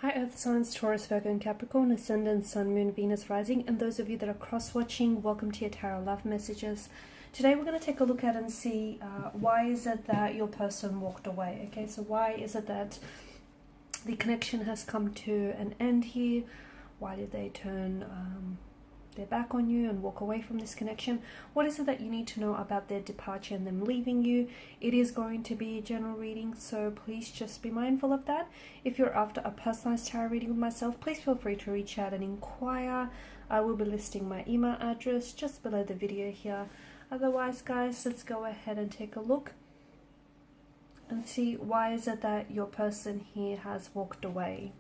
Hi Earth signs, Taurus, Virgo and Capricorn, Ascendant, Sun, Moon, Venus, Rising, and those of you that are cross-watching, welcome to your Tarot Love Messages. Today we're going to take a look at and see why is it that your person walked away, okay? So why is it that the connection has come to an end here? Why did they turn their back on you and walk away from this connection? What is it that you need to know about their departure and them leaving you? It is going to be a general reading, so please just be mindful of that. If you're after a personalized tarot reading with myself, please feel free to reach out and inquire. I will be listing my email address just below the video here. Otherwise, guys, let's go ahead and take a look and see why is it that your person here has walked away.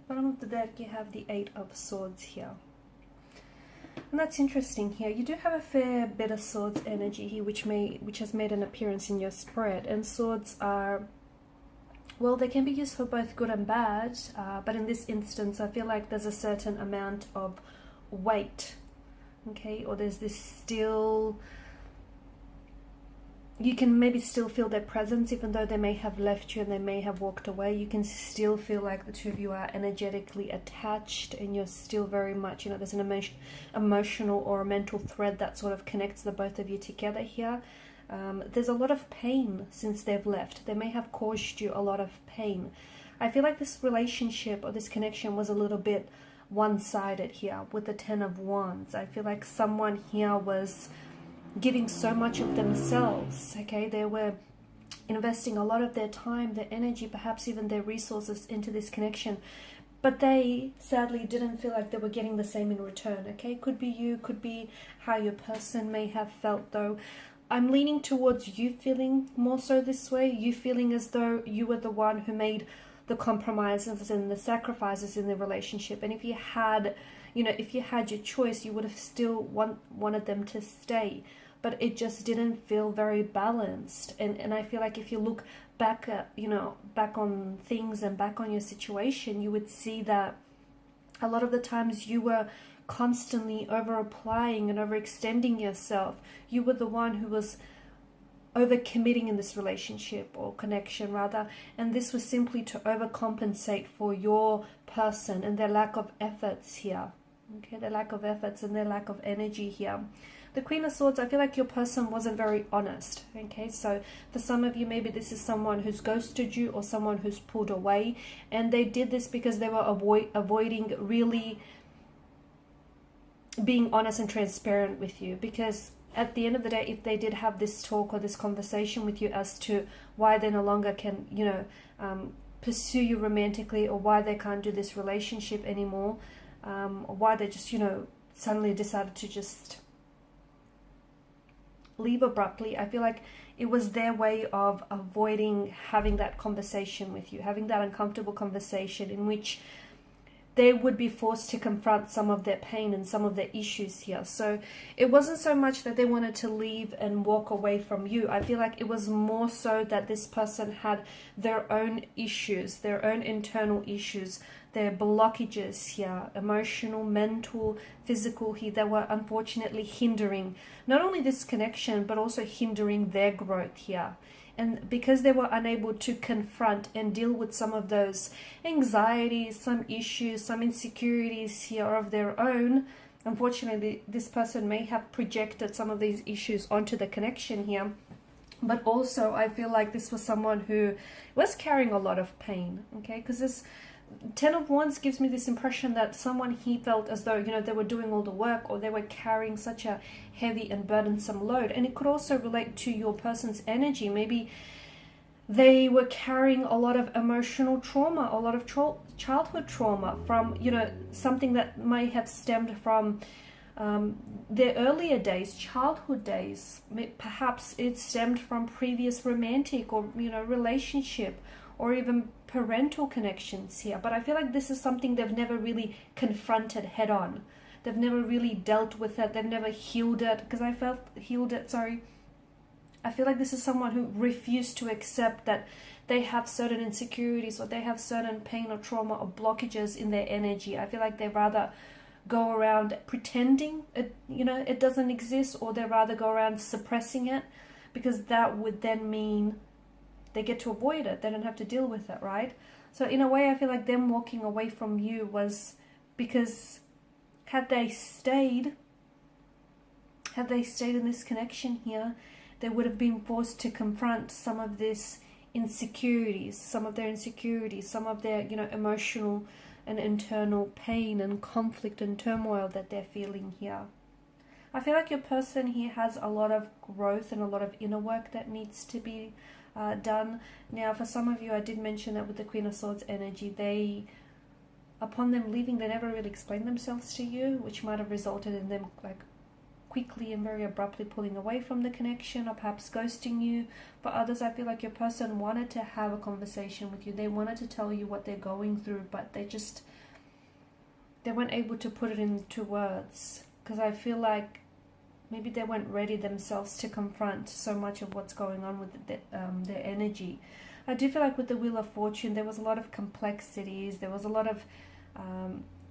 Bottom of the deck, you have the Eight of Swords here. And that's interesting here. You do have a fair bit of Swords energy here, which has made an appearance in your spread. And Swords are, well, they can be used for both good and bad. But in this instance, I feel like there's a certain amount of weight, okay? Or there's this still... You can maybe still feel their presence, even though they may have left you and they may have walked away. You can still feel like the two of you are energetically attached and you're still very much, there's an emotional or a mental thread that sort of connects the both of you together here. There's a lot of pain since they've left. They may have caused you a lot of pain. I feel like this relationship or this connection was a little bit one-sided here with the Ten of Wands. I feel like someone here was giving so much of themselves, okay? They were investing a lot of their time, their energy, perhaps even their resources into this connection, but they sadly didn't feel like they were getting the same in return, okay? Could be you, could be how your person may have felt, though. I'm leaning towards you feeling more so this way, you feeling as though you were the one who made the compromises and the sacrifices in the relationship. And if you had, if you had your choice, you would have still wanted them to stay. But it just didn't feel very balanced. And I feel like if you look back at, back on things and back on your situation, you would see that a lot of the times you were constantly over-applying and overextending yourself. You were the one who was over-committing in this relationship or connection rather. And this was simply to overcompensate for your person and their lack of efforts here. Okay, their lack of efforts and their lack of energy here. The Queen of Swords, I feel like your person wasn't very honest, okay? So for some of you, maybe this is someone who's ghosted you or someone who's pulled away, and they did this because they were avoiding really being honest and transparent with you. Because at the end of the day, if they did have this talk or this conversation with you as to why they no longer can, pursue you romantically, or why they can't do this relationship anymore, or why they just, suddenly decided to just leave abruptly, I feel like it was their way of avoiding having that conversation with you, having that uncomfortable conversation in which they would be forced to confront some of their pain and some of their issues here. So it wasn't so much that they wanted to leave and walk away from you. I feel like it was more so that this person had their own issues, their own internal issues, their blockages here, emotional, mental, physical here, that were unfortunately hindering not only this connection, but also hindering their growth here. And because they were unable to confront and deal with some of those anxieties, some issues, some insecurities here of their own, unfortunately, this person may have projected some of these issues onto the connection here. But also, I feel like this was someone who was carrying a lot of pain, okay? Because Ten of Wands gives me this impression that someone he felt as though, you know, they were doing all the work, or they were carrying such a heavy and burdensome load. And it could also relate to your person's energy. Maybe they were carrying a lot of emotional trauma, a lot of childhood trauma from, you know, something that may have stemmed from their earlier days, childhood days. Perhaps it stemmed from previous romantic or, you know, relationship, or even parental connections here. But I feel like this is something they've never really confronted head on. They've never really dealt with it. They've never healed it. Because I feel like this is someone who refused to accept that they have certain insecurities, or they have certain pain or trauma or blockages in their energy. I feel like they rather go around pretending it, you know, it doesn't exist, or they rather go around suppressing it, because that would then mean they get to avoid it. They don't have to deal with it, right? So in a way, I feel like them walking away from you was because had they stayed in this connection here, they would have been forced to confront some of this insecurities, some of their, you know, emotional and internal pain and conflict and turmoil that they're feeling here. I feel like your person here has a lot of growth and a lot of inner work that needs to be done. Now, for some of you, I did mention that with the Queen of Swords energy, upon them leaving, they never really explained themselves to you, which might have resulted in them like quickly and very abruptly pulling away from the connection, or perhaps ghosting you. For others, I feel like your person wanted to have a conversation with you. They wanted to tell you what they're going through, but they weren't able to put it into words, because I feel like maybe they weren't ready themselves to confront so much of what's going on with their energy. I do feel like with the Wheel of Fortune, there was a lot of complexities. There was a lot of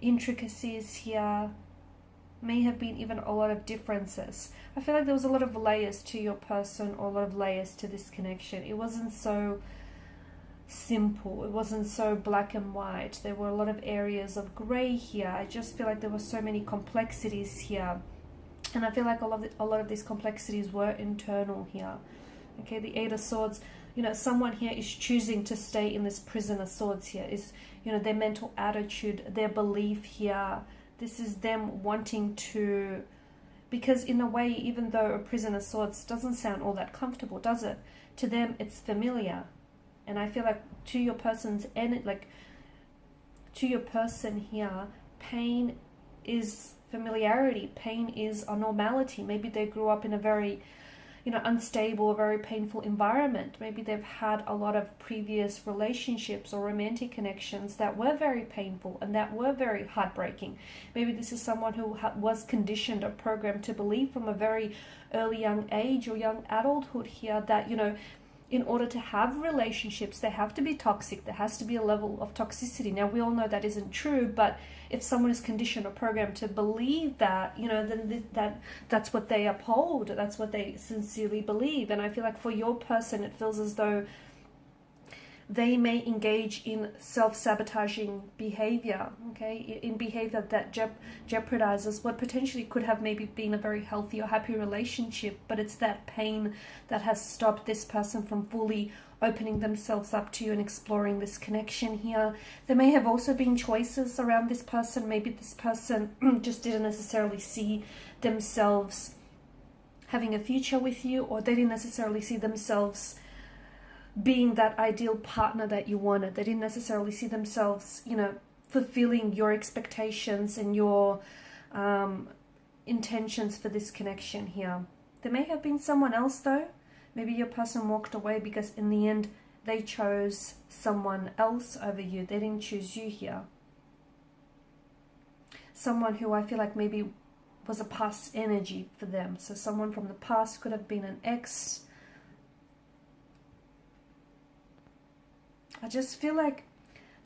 intricacies here. May have been even a lot of differences. I feel like there was a lot of layers to your person, or a lot of layers to this connection. It wasn't so simple. It wasn't so black and white. There were a lot of areas of grey here. I just feel like there were so many complexities here. And I feel like a lot of these complexities were internal here. Okay, the Eight of Swords, you know, someone here is choosing to stay in this Prison of Swords here. Is, you know, their mental attitude, their belief here. This is them wanting to, because in a way, even though a Prison of Swords doesn't sound all that comfortable, does it? To them, it's familiar. And I feel like to your person's to your person here, pain is familiarity. Pain is a normality. Maybe they grew up in a very, you know, unstable, very painful environment. Maybe they've had a lot of previous relationships or romantic connections that were very painful and that were very heartbreaking. Maybe this is someone who was conditioned or programmed to believe from a very early young age or young adulthood here that, you know, in order to have relationships, they have to be toxic. There has to be a level of toxicity. Now, we all know that isn't true, but if someone is conditioned or programmed to believe that, you know, then that's what they uphold. That's what they sincerely believe. And I feel like for your person, it feels as though they may engage in self-sabotaging behavior, okay, in behavior that jeopardizes what potentially could have maybe been a very healthy or happy relationship, but it's that pain that has stopped this person from fully opening themselves up to you and exploring this connection here. There may have also been choices around this person. Maybe this person just didn't necessarily see themselves having a future with you, or they didn't necessarily see themselves being that ideal partner that you wanted. They didn't necessarily see themselves, you know, fulfilling your expectations and your intentions for this connection here. There may have been someone else though. Maybe your person walked away because in the end they chose someone else over you. They didn't choose you here. Someone who I feel like maybe was a past energy for them. So someone from the past, could have been an ex. I just feel like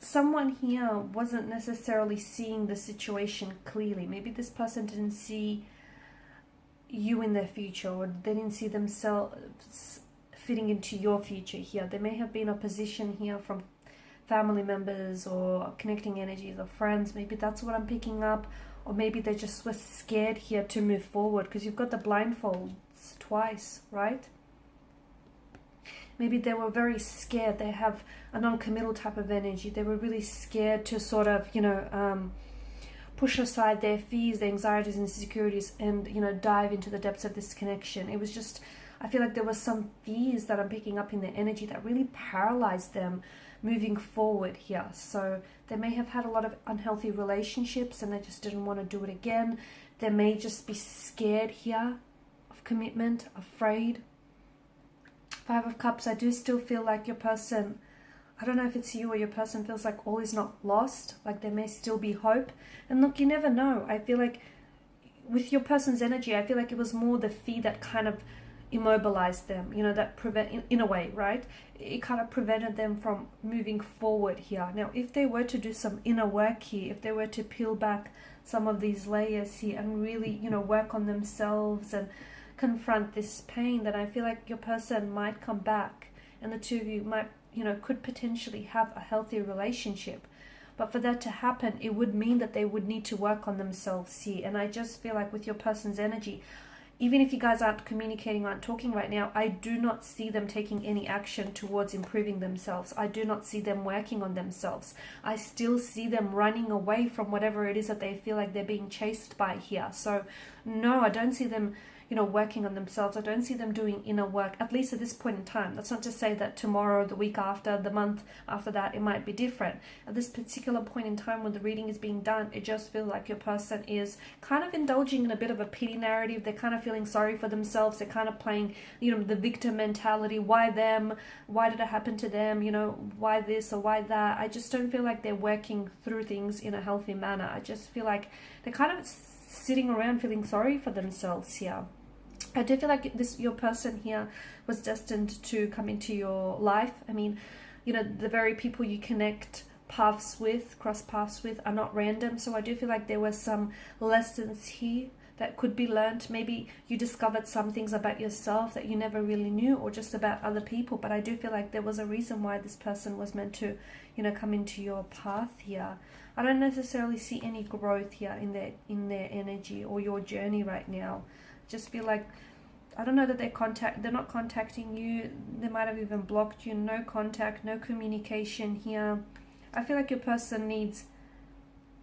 someone here wasn't necessarily seeing the situation clearly. Maybe this person didn't see you in their future, or they didn't see themselves fitting into your future here. There may have been opposition here from family members or connecting energies or friends. Maybe that's what I'm picking up. Or maybe they just were scared here to move forward, because you've got the blindfolds twice, right? maybe they were very scared. They have a non-committal type of energy. They were really scared to sort of, you know, push aside their fears, their anxieties and insecurities, and, you know, dive into the depths of this connection. It was just, I feel like there was some fears that I'm picking up in their energy that really paralyzed them moving forward here. So they may have had a lot of unhealthy relationships and they just didn't want to do it again. They may just be scared here of commitment, afraid. 5 of Cups, I do still feel like your person, I don't know if it's you or your person, feels like all is not lost, like there may still be hope. And look, you never know. I feel like with your person's energy, I feel like it was more the fear that kind of immobilized them, you know, that in a way, right? It kind of prevented them from moving forward here. Now, if they were to do some inner work here, if they were to peel back some of these layers here and really, you know, work on themselves and confront this pain, then I feel like your person might come back and the two of you might, you know, could potentially have a healthy relationship. But for that to happen, it would mean that they would need to work on themselves here. And I just feel like with your person's energy, even if you guys aren't communicating, aren't talking right now, I do not see them taking any action towards improving themselves. I do not see them working on themselves. I still see them running away from whatever it is that they feel like they're being chased by here. So no, I don't see them, you know, working on themselves. I don't see them doing inner work, at least at this point in time. That's not to say that tomorrow, the week after, the month after that, it might be different. At this particular point in time when the reading is being done, it just feels like your person is kind of indulging in a bit of a pity narrative. They're kind of feeling sorry for themselves. They're kind of playing, you know, the victim mentality. Why them? Why did it happen to them? You know, why this or why that? I just don't feel like they're working through things in a healthy manner. I just feel like they're kind of sitting around feeling sorry for themselves here. I do feel like your person here was destined to come into your life. I mean, you know, the very people you connect paths with, cross paths with, are not random. So I do feel like there were some lessons here that could be learned. Maybe you discovered some things about yourself that you never really knew, or just about other people. But I do feel like there was a reason why this person was meant to, you know, come into your path here. I don't necessarily see any growth here in their energy or your journey right now. Just feel like, I don't know that they're not contacting you. They might have even blocked you. No contact, no communication here. I feel like your person needs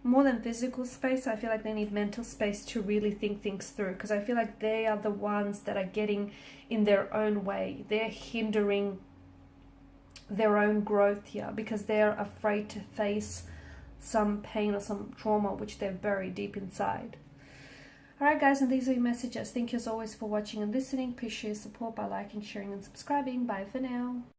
more than physical space. I feel like they need mental space to really think things through, because I feel like they are the ones that are getting in their own way. They're hindering their own growth here because they're afraid to face some pain or some trauma which they're buried deep inside. Alright guys, and these are your messages. Thank you as always for watching and listening. Please share your support by liking, sharing and subscribing. Bye for now.